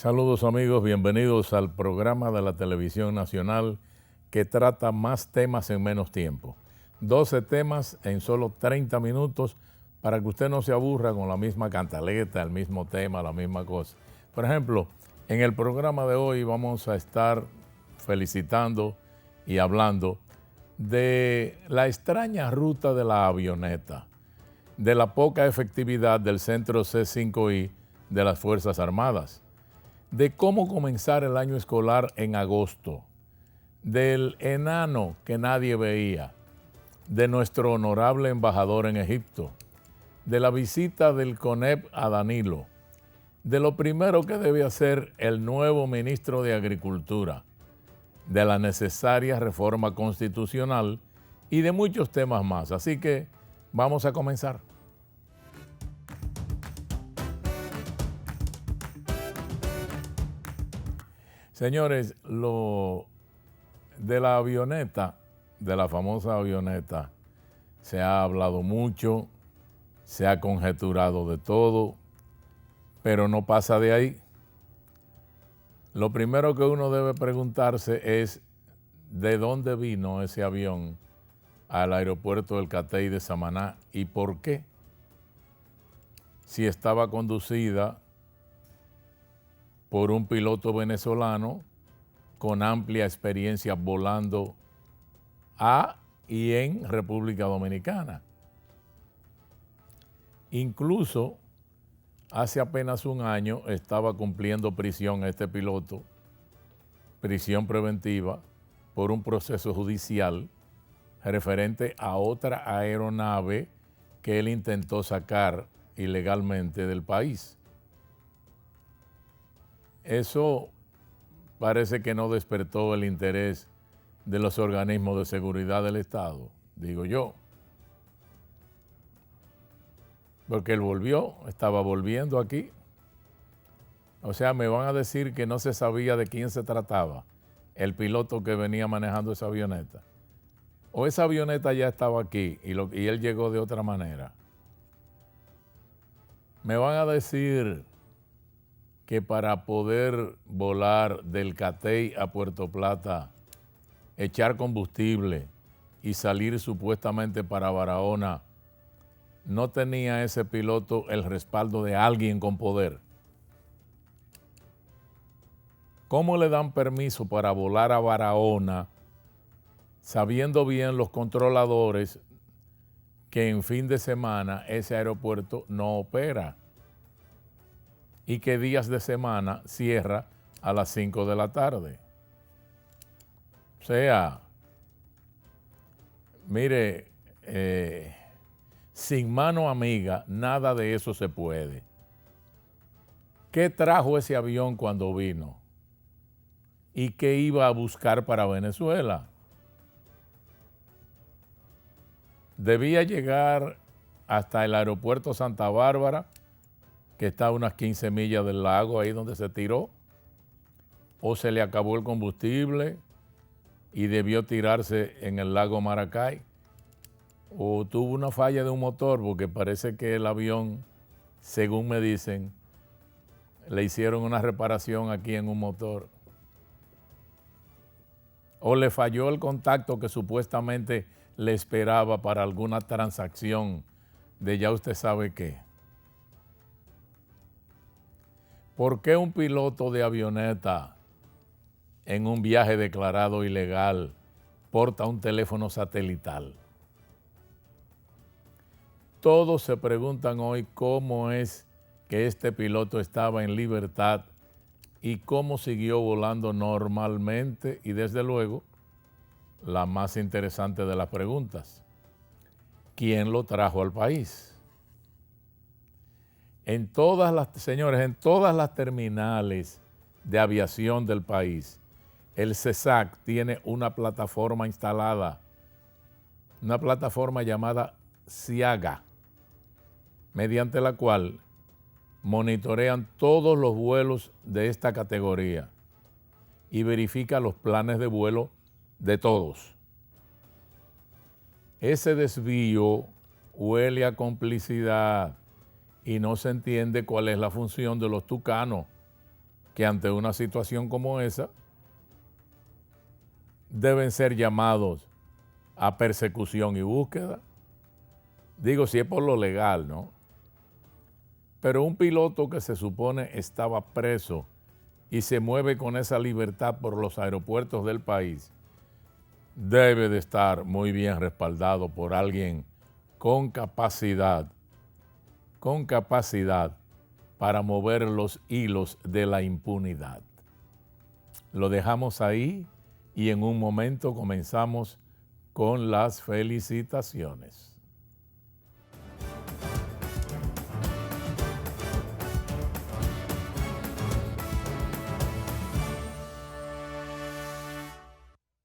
Saludos amigos, bienvenidos al programa de la Televisión Nacional que trata más temas en menos tiempo. 12 temas en solo 30 minutos para que usted no se aburra con la misma cantaleta, el mismo tema, la misma cosa. Por ejemplo, en el programa de hoy vamos a estar felicitando y hablando de la extraña ruta de la avioneta, de la poca efectividad del centro C5I de las Fuerzas Armadas, de cómo comenzar el año escolar en agosto, del enano que nadie veía, de nuestro honorable embajador en Egipto, de la visita del CONEP a Danilo, de lo primero que debe hacer el nuevo ministro de Agricultura, de la necesaria reforma constitucional y de muchos temas más. Así que vamos a comenzar. Señores, lo de la avioneta, de la famosa avioneta, se ha hablado mucho, se ha conjeturado de todo, pero no pasa de ahí. Lo primero que uno debe preguntarse es de dónde vino ese avión al aeropuerto del Catey de Samaná y por qué. Si estaba conducida por un piloto venezolano con amplia experiencia volando a y en República Dominicana. Incluso hace apenas un año estaba cumpliendo prisión este piloto, prisión preventiva, por un proceso judicial referente a otra aeronave que él intentó sacar ilegalmente del país. Eso parece que no despertó el interés de los organismos de seguridad del Estado, digo yo. Porque él volvió, estaba volviendo aquí. O sea, me van a decir que no se sabía de quién se trataba, el piloto que venía manejando esa avioneta. O esa avioneta ya estaba aquí y él llegó de otra manera. Me van a decir que para poder volar del Catey a Puerto Plata, echar combustible y salir supuestamente para Barahona, no tenía ese piloto el respaldo de alguien con poder. ¿Cómo le dan permiso para volar a Barahona sabiendo bien los controladores que en fin de semana ese aeropuerto no opera y que días de semana cierra a las 5 de la tarde? O sea, mire, sin mano amiga, nada de eso se puede. ¿Qué trajo ese avión cuando vino? ¿Y qué iba a buscar para Venezuela? Debía llegar hasta el aeropuerto Santa Bárbara, que está a unas 15 millas del lago, ahí donde se tiró, o se le acabó el combustible y debió tirarse en el lago Maracay, o tuvo una falla de un motor, porque parece que el avión, según me dicen, le hicieron una reparación aquí en un motor, o le falló el contacto que supuestamente le esperaba para alguna transacción de ya usted sabe qué. ¿Por qué un piloto de avioneta en un viaje declarado ilegal porta un teléfono satelital? Todos se preguntan hoy cómo es que este piloto estaba en libertad y cómo siguió volando normalmente y desde luego la más interesante de las preguntas, ¿quién lo trajo al país? Señores, en todas las terminales de aviación del país, el CESAC tiene una plataforma instalada, una plataforma llamada SIAGA, mediante la cual monitorean todos los vuelos de esta categoría y verifica los planes de vuelo de todos. Ese desvío huele a complicidad y no se entiende cuál es la función de los tucanos que ante una situación como esa deben ser llamados a persecución y búsqueda. Digo, si es por lo legal, ¿no? Pero un piloto que se supone estaba preso y se mueve con esa libertad por los aeropuertos del país, debe de estar muy bien respaldado por alguien con capacidad para mover los hilos de la impunidad. Lo dejamos ahí y en un momento comenzamos con las felicitaciones.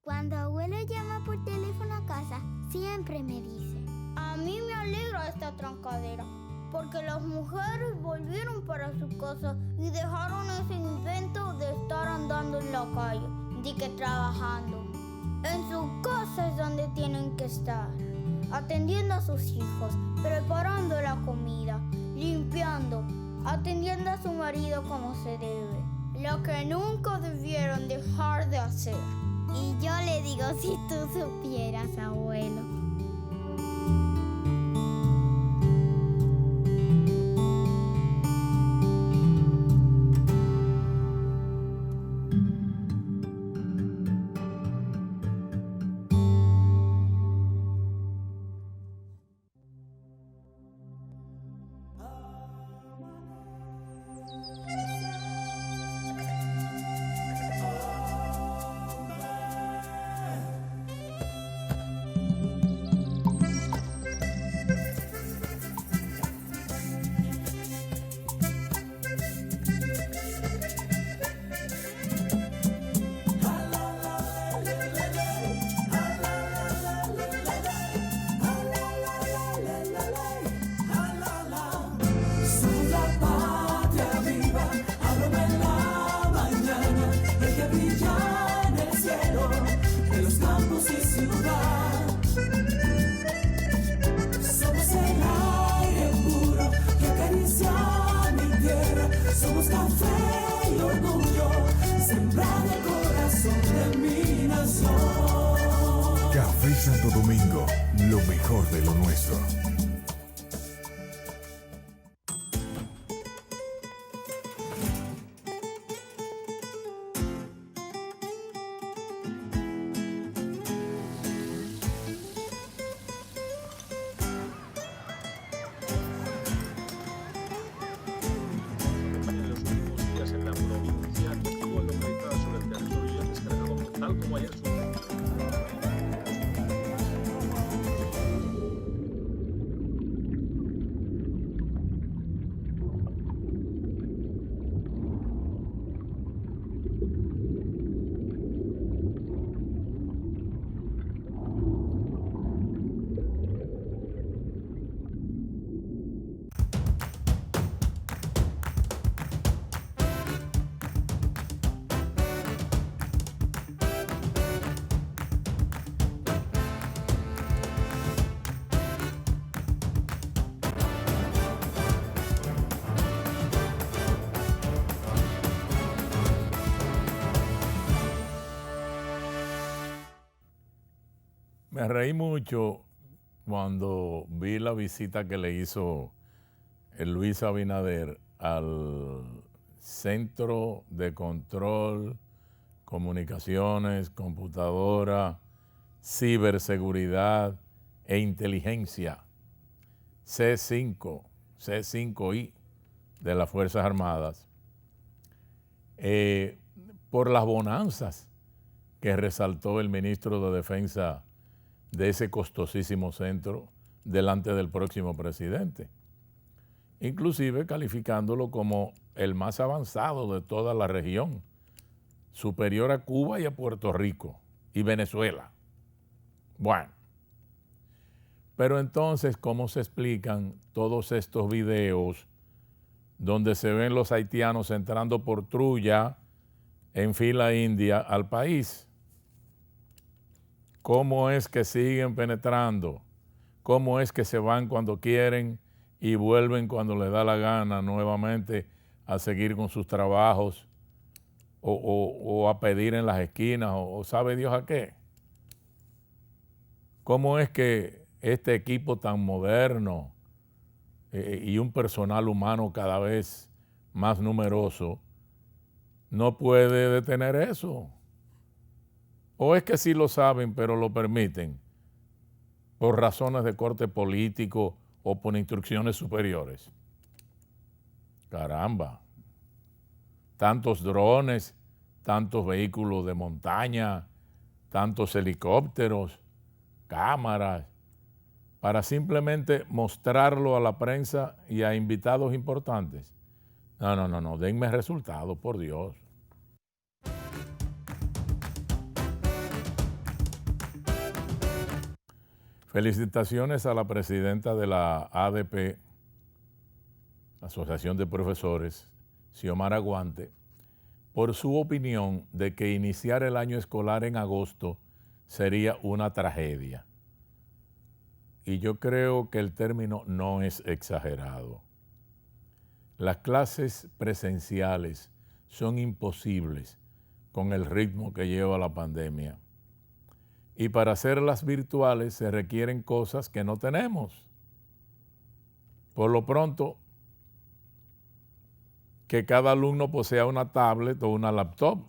Cuando abuelo llama por teléfono a casa, siempre me dice: a mí me alegra esta trancadera, porque las mujeres volvieron para su casa y dejaron ese invento de estar andando en la calle, de que trabajando. En su casa es donde tienen que estar, atendiendo a sus hijos, preparando la comida, limpiando, atendiendo a su marido como se debe, lo que nunca debieron dejar de hacer. Y yo le digo, si tú supieras, abuelo. Café Santo Domingo, lo mejor de lo nuestro. Me reí mucho cuando vi la visita que le hizo el Luis Abinader al Centro de Control, Comunicaciones, Computadora, Ciberseguridad e Inteligencia, C5I de las Fuerzas Armadas, por las bonanzas que resaltó el ministro de Defensa de ese costosísimo centro delante del próximo presidente, inclusive calificándolo como el más avanzado de toda la región, superior a Cuba y a Puerto Rico y Venezuela. Bueno, pero entonces, ¿cómo se explican todos estos videos donde se ven los haitianos entrando por trulla en fila india al país? ¿Cómo es que siguen penetrando? ¿Cómo es que se van cuando quieren y vuelven cuando les da la gana nuevamente a seguir con sus trabajos o a pedir en las esquinas o sabe Dios a qué. ¿Cómo es que este equipo tan moderno y un personal humano cada vez más numeroso no puede detener eso? ¿O es que sí lo saben pero lo permiten por razones de corte político o por instrucciones superiores? Caramba, tantos drones, tantos vehículos de montaña, tantos helicópteros, cámaras, para simplemente mostrarlo a la prensa y a invitados importantes. No, denme resultados, por Dios. Felicitaciones a la presidenta de la ADP, Asociación de Profesores, Xiomara Guante, por su opinión de que iniciar el año escolar en agosto sería una tragedia. Y yo creo que el término no es exagerado. Las clases presenciales son imposibles con el ritmo que lleva la pandemia. Y para hacerlas virtuales se requieren cosas que no tenemos. Por lo pronto, que cada alumno posea una tablet o una laptop,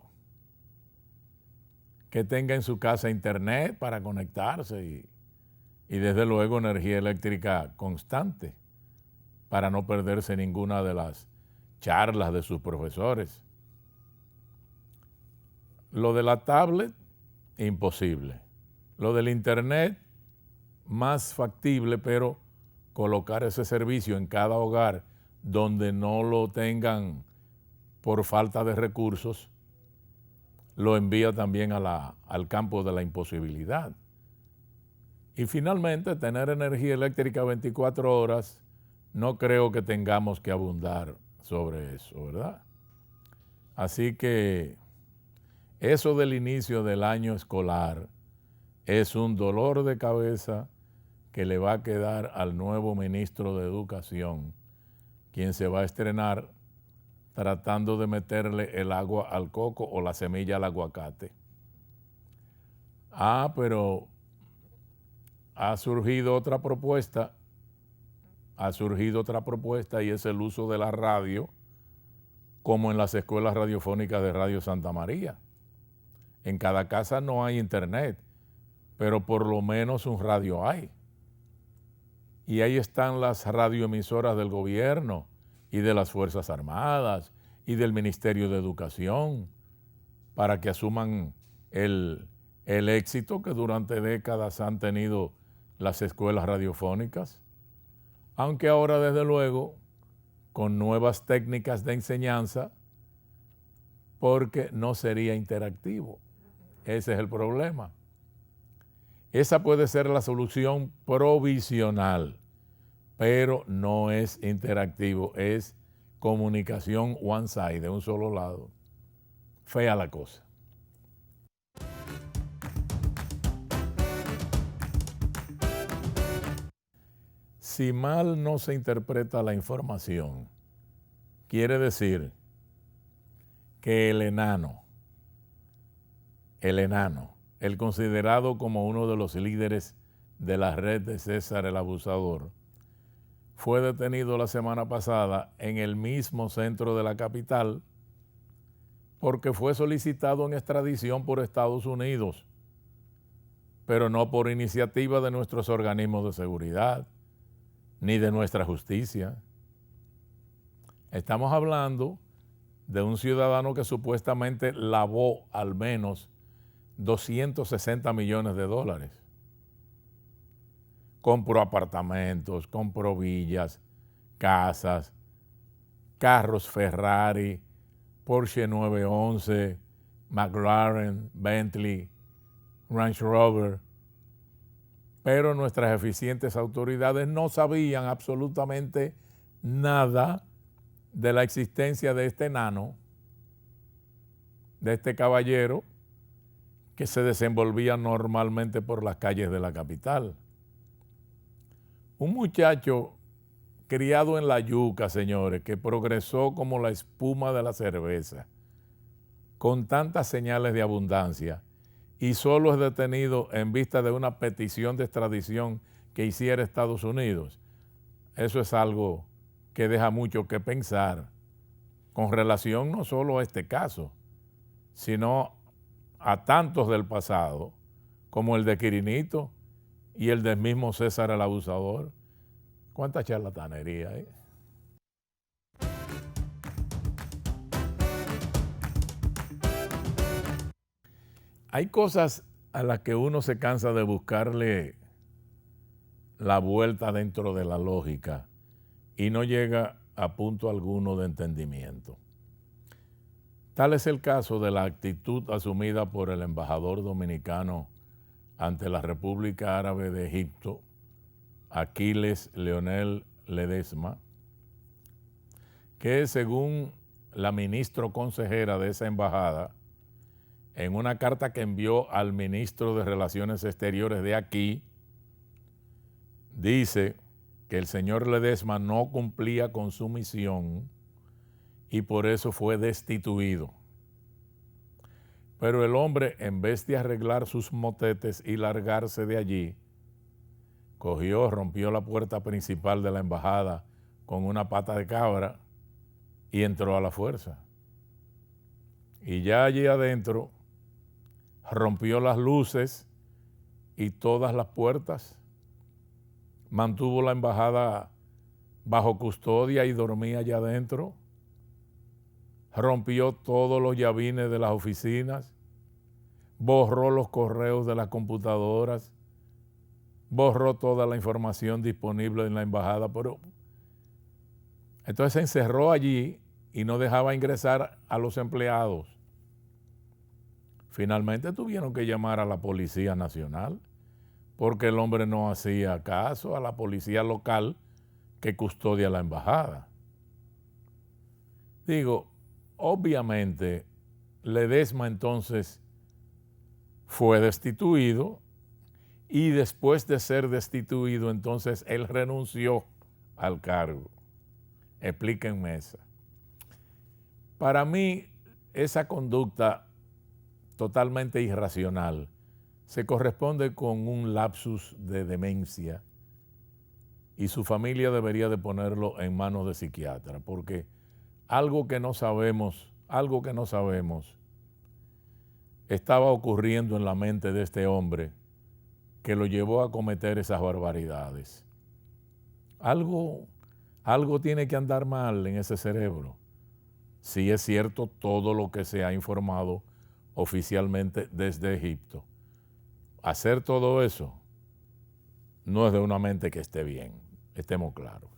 que tenga en su casa internet para conectarse y desde luego energía eléctrica constante para no perderse ninguna de las charlas de sus profesores. Lo de la tablet, imposible. Lo del internet, más factible, pero colocar ese servicio en cada hogar donde no lo tengan por falta de recursos, lo envía también al campo de la imposibilidad. Y finalmente, tener energía eléctrica 24 horas, no creo que tengamos que abundar sobre eso, ¿verdad? Así que eso del inicio del año escolar es un dolor de cabeza que le va a quedar al nuevo ministro de Educación, quien se va a estrenar tratando de meterle el agua al coco o la semilla al aguacate. Pero ha surgido otra propuesta y es el uso de la radio, como en las escuelas radiofónicas de Radio Santa María. En cada casa no hay internet, pero por lo menos un radio hay. Y ahí están las radioemisoras del gobierno y de las Fuerzas Armadas y del Ministerio de Educación para que asuman el éxito que durante décadas han tenido las escuelas radiofónicas, aunque ahora desde luego con nuevas técnicas de enseñanza, porque no sería interactivo. Ese es el problema. Esa puede ser la solución provisional, pero no es interactivo, es comunicación one side, de un solo lado. Fea la cosa. Si mal no se interpreta la información, quiere decir que el enano, el considerado como uno de los líderes de la red de César el Abusador, fue detenido la semana pasada en el mismo centro de la capital porque fue solicitado en extradición por Estados Unidos, pero no por iniciativa de nuestros organismos de seguridad ni de nuestra justicia. Estamos hablando de un ciudadano que supuestamente lavó al menos 260 millones de dólares. Compró apartamentos, compró villas, casas, carros Ferrari, Porsche 911, McLaren, Bentley, Range Rover. Pero nuestras eficientes autoridades no sabían absolutamente nada de la existencia de este enano, de este caballero que se desenvolvía normalmente por las calles de la capital. Un muchacho criado en la yuca, señores, que progresó como la espuma de la cerveza, con tantas señales de abundancia y solo es detenido en vista de una petición de extradición que hiciera Estados Unidos? Eso es algo que deja mucho que pensar con relación no solo a este caso, sino a tantos del pasado, como el de Quirinito y el del mismo César el Abusador. ¿Cuánta charlatanería hay? Hay cosas a las que uno se cansa de buscarle la vuelta dentro de la lógica y no llega a punto alguno de entendimiento. Tal es el caso de la actitud asumida por el embajador dominicano ante la República Árabe de Egipto, Aquiles Leonel Ledesma, que según la ministra consejera de esa embajada, en una carta que envió al ministro de Relaciones Exteriores de aquí, dice que el señor Ledesma no cumplía con su misión y por eso fue destituido. Pero el hombre, en vez de arreglar sus motetes y largarse de allí, rompió la puerta principal de la embajada con una pata de cabra y entró a la fuerza. Y ya allí adentro rompió las luces y todas las puertas, mantuvo la embajada bajo custodia y dormía allá adentro, rompió todos los llavines de las oficinas, borró los correos de las computadoras, borró toda la información disponible en la embajada, pero entonces se encerró allí y no dejaba ingresar a los empleados. Finalmente tuvieron que llamar a la Policía Nacional porque el hombre no hacía caso a la policía local que custodia la embajada. Digo, obviamente Ledesma entonces fue destituido y después de ser destituido entonces él renunció al cargo. Explíquenme esa. Para mí esa conducta totalmente irracional se corresponde con un lapsus de demencia y su familia debería de ponerlo en manos de psiquiatra, porque algo que no sabemos estaba ocurriendo en la mente de este hombre que lo llevó a cometer esas barbaridades. Algo tiene que andar mal en ese cerebro, si es cierto todo lo que se ha informado oficialmente desde Egipto. Hacer todo eso no es de una mente que esté bien, estemos claros.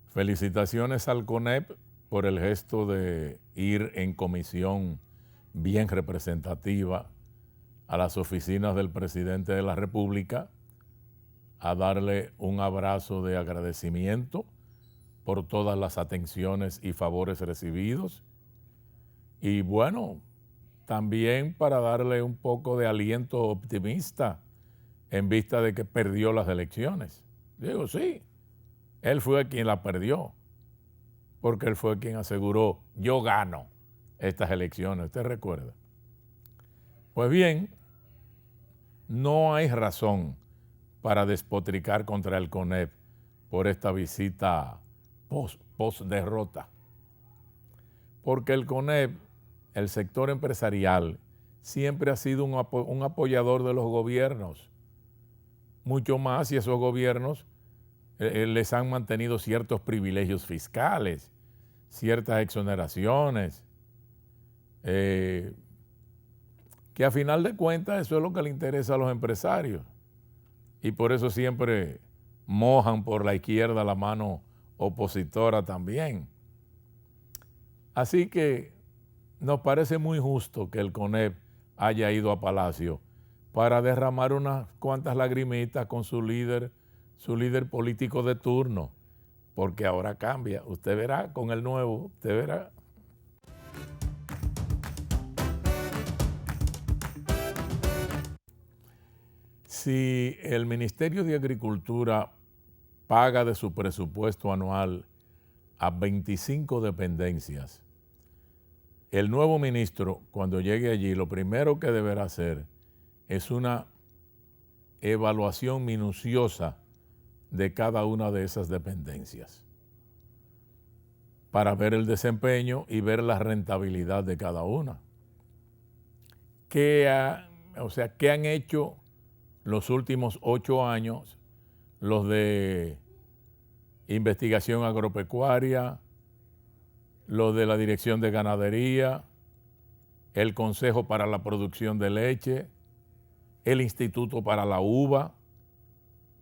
Felicitaciones al CONEP por el gesto de ir en comisión bien representativa a las oficinas del presidente de la República a darle un abrazo de agradecimiento por todas las atenciones y favores recibidos. Y bueno, también para darle un poco de aliento optimista en vista de que perdió las elecciones. Digo, sí, él fue quien la perdió, porque él fue quien aseguró, yo gano estas elecciones, ¿usted recuerda? Pues bien, no hay razón para despotricar contra el CONEP por esta visita post-derrota. Porque el CONEP, el sector empresarial, siempre ha sido un apoyador de los gobiernos. Mucho más si esos gobiernos les han mantenido ciertos privilegios fiscales, ciertas exoneraciones, que a final de cuentas eso es lo que le interesa a los empresarios. Y por eso siempre mojan por la izquierda la mano opositora también. Así que nos parece muy justo que el CONEP haya ido a Palacio para derramar unas cuantas lagrimitas con su líder político de turno, porque ahora cambia. Usted verá con el nuevo, usted verá. Si el Ministerio de Agricultura paga de su presupuesto anual a 25 dependencias, el nuevo ministro, cuando llegue allí, lo primero que deberá hacer es una evaluación minuciosa de cada una de esas dependencias para ver el desempeño y ver la rentabilidad de cada una. ¿Qué han hecho los últimos 8 años los de investigación agropecuaria, los de la Dirección de Ganadería, el Consejo para la Producción de Leche, el Instituto para la Uva,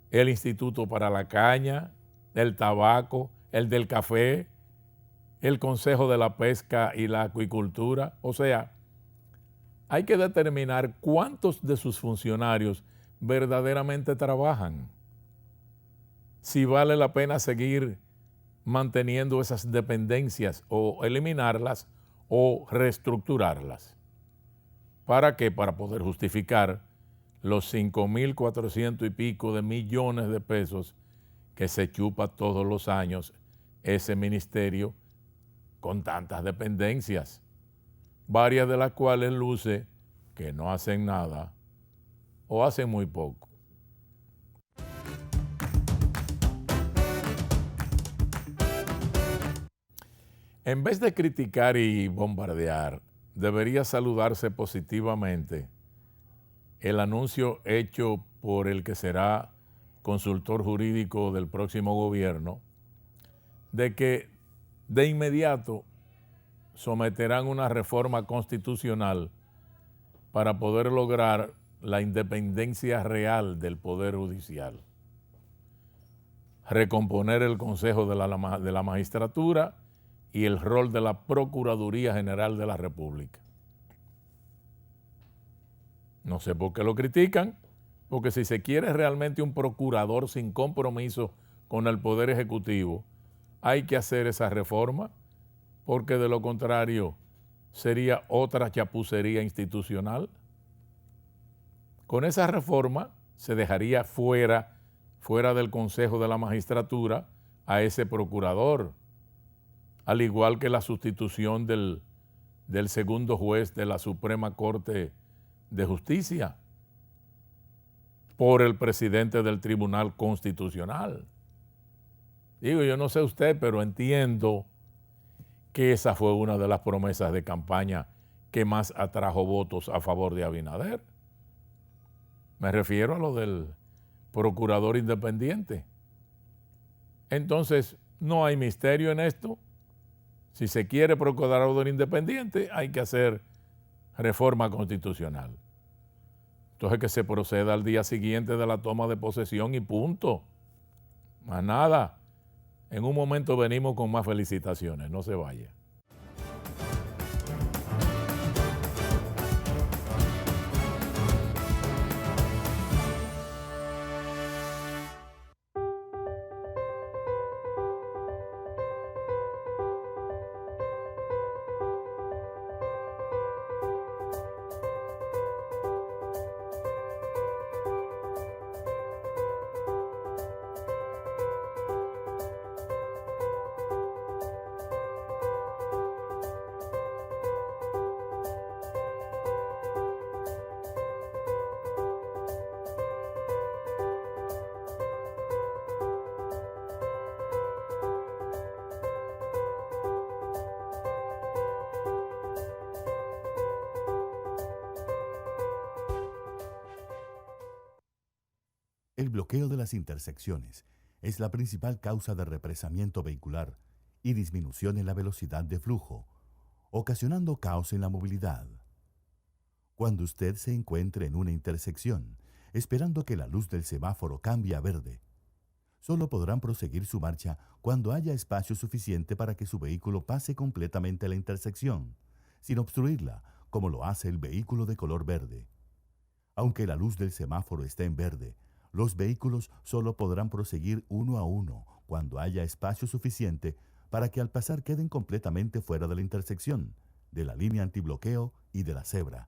el Instituto para la Caña, el Tabaco, el del Café, el Consejo de la Pesca y la Acuicultura? O sea, hay que determinar cuántos de sus funcionarios verdaderamente trabajan, si vale la pena seguir manteniendo esas dependencias o eliminarlas o reestructurarlas. ¿Para qué? Para poder justificar los 5.400 y pico de millones de pesos que se chupa todos los años ese ministerio con tantas dependencias, varias de las cuales luce que no hacen nada o hacen muy poco. En vez de criticar y bombardear, debería saludarse positivamente el anuncio hecho por el que será consultor jurídico del próximo gobierno, de que de inmediato someterán una reforma constitucional para poder lograr la independencia real del Poder Judicial, recomponer el Consejo de la Magistratura y el rol de la Procuraduría General de la República. No sé por qué lo critican, porque si se quiere realmente un procurador sin compromiso con el Poder Ejecutivo, hay que hacer esa reforma, porque de lo contrario sería otra chapucería institucional. Con esa reforma se dejaría fuera del Consejo de la Magistratura a ese procurador, al igual que la sustitución del segundo juez de la Suprema Corte de Justicia por el presidente del Tribunal Constitucional. Digo, yo no sé usted, pero entiendo que esa fue una de las promesas de campaña que más atrajo votos a favor de Abinader. Me refiero a lo del procurador independiente. Entonces, no hay misterio en esto. Si se quiere procurador independiente, hay que hacer reforma constitucional. Entonces, que se proceda al día siguiente de la toma de posesión y punto. Más nada. En un momento venimos con más felicitaciones. No se vaya. El bloqueo de las intersecciones es la principal causa de represamiento vehicular y disminución en la velocidad de flujo, ocasionando caos en la movilidad. Cuando usted se encuentre en una intersección, esperando que la luz del semáforo cambie a verde, solo podrán proseguir su marcha cuando haya espacio suficiente para que su vehículo pase completamente la intersección, sin obstruirla, como lo hace el vehículo de color verde. Aunque la luz del semáforo esté en verde, los vehículos solo podrán proseguir uno a uno cuando haya espacio suficiente para que al pasar queden completamente fuera de la intersección, de la línea antibloqueo y de la cebra.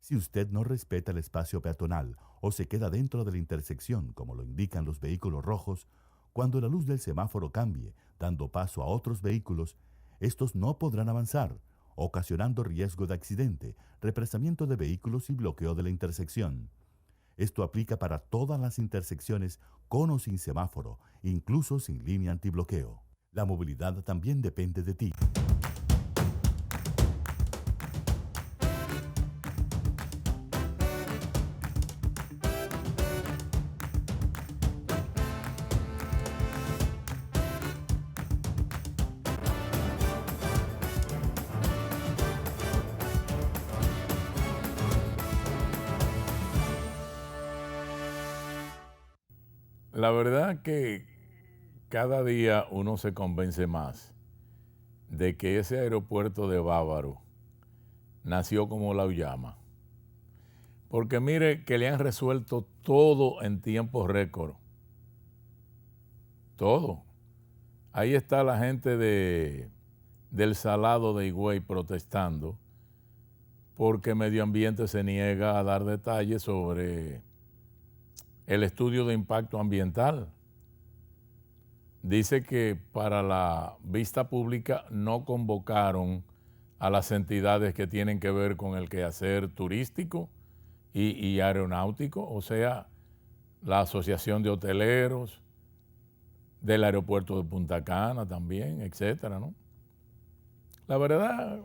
Si usted no respeta el espacio peatonal o se queda dentro de la intersección, como lo indican los vehículos rojos, Cuando la luz del semáforo cambie, dando paso a otros vehículos, estos no podrán avanzar, ocasionando riesgo de accidente, represamiento de vehículos y bloqueo de la intersección. Esto aplica para todas las intersecciones con o sin semáforo, incluso sin línea antibloqueo. La movilidad también depende de ti. La verdad que cada día uno se convence más de que ese aeropuerto de Bávaro nació como la Uyama. Porque mire que le han resuelto todo en tiempo récord. Todo. Ahí está la gente del Salado de Higüey protestando porque Medio Ambiente se niega a dar detalles sobre el estudio de impacto ambiental. Dice que para la vista pública no convocaron a las entidades que tienen que ver con el quehacer turístico y aeronáutico, o sea, la Asociación de Hoteleros, del aeropuerto de Punta Cana también, etcétera, ¿no? La verdad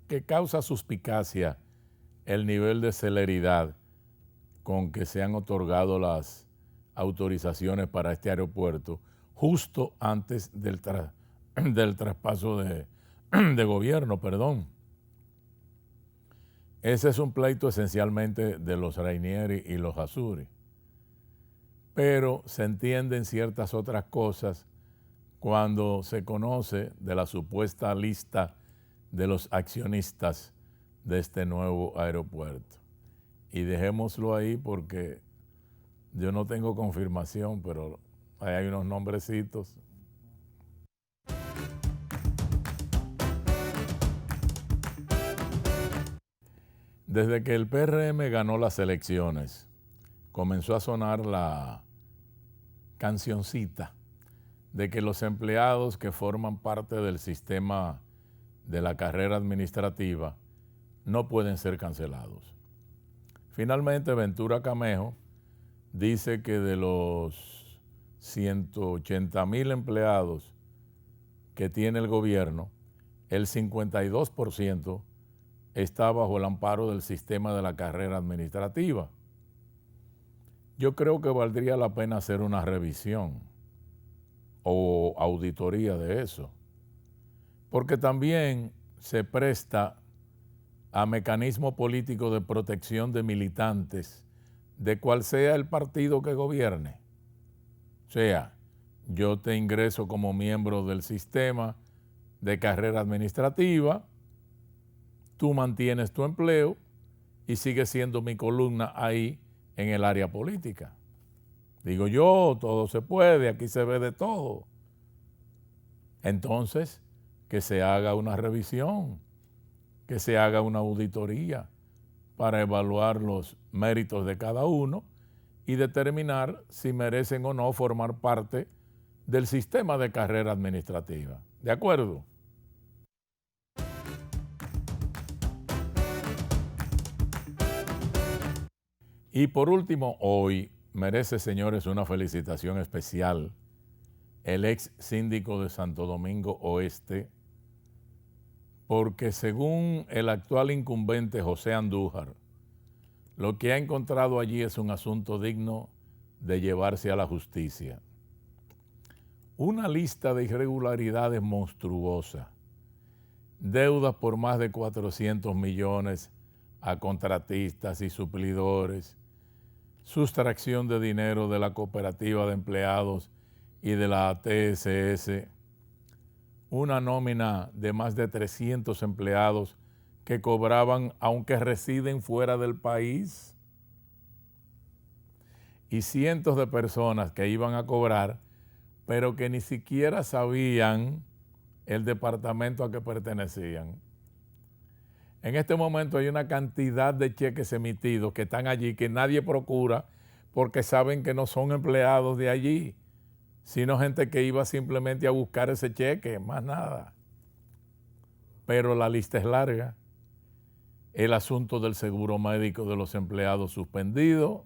que causa suspicacia el nivel de celeridad con que se han otorgado las autorizaciones para este aeropuerto justo antes del traspaso de gobierno, perdón. Ese es un pleito esencialmente de los Rainieri y los Azzurri. Pero se entienden ciertas otras cosas cuando se conoce de la supuesta lista de los accionistas de este nuevo aeropuerto. Y dejémoslo ahí porque yo no tengo confirmación, pero ahí hay unos nombrecitos. Desde que el PRM ganó las elecciones, comenzó a sonar la cancioncita de que los empleados que forman parte del sistema de la carrera administrativa no pueden ser cancelados. Finalmente, Ventura Camejo dice que de los 180,000 empleados que tiene el gobierno, el 52% está bajo el amparo del sistema de la carrera administrativa. Yo creo que valdría la pena hacer una revisión o auditoría de eso, porque también se presta a mecanismo político de protección de militantes de cual sea el partido que gobierne. O sea, yo te ingreso como miembro del sistema de carrera administrativa, tú mantienes tu empleo y sigues siendo mi columna ahí en el área política. Digo yo, todo se puede, aquí se ve de todo. Entonces, que se haga una revisión, que se haga una auditoría para evaluar los méritos de cada uno y determinar si merecen o no formar parte del sistema de carrera administrativa. ¿De acuerdo? Y por último, hoy merece, señores, una felicitación especial el ex síndico de Santo Domingo Oeste, porque según el actual incumbente José Andújar, lo que ha encontrado allí es un asunto digno de llevarse a la justicia. Una lista de irregularidades monstruosa, deudas por más de 400 millones a contratistas y suplidores, sustracción de dinero de la cooperativa de empleados y de la TSS, una nómina de más de 300 empleados que cobraban aunque residen fuera del país, y cientos de personas que iban a cobrar, pero que ni siquiera sabían el departamento a que pertenecían. En este momento hay una cantidad de cheques emitidos que están allí, que nadie procura porque saben que no son empleados de allí, sino gente que iba simplemente a buscar ese cheque, más nada. Pero la lista es larga. El asunto del seguro médico de los empleados suspendido,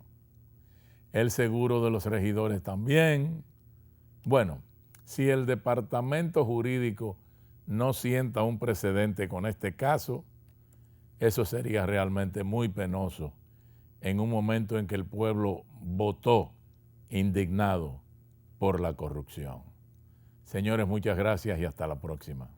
el seguro de los regidores también. Bueno, si el departamento jurídico no sienta un precedente con este caso, eso sería realmente muy penoso en un momento en que el pueblo votó indignado por la corrupción. Señores, muchas gracias y hasta la próxima.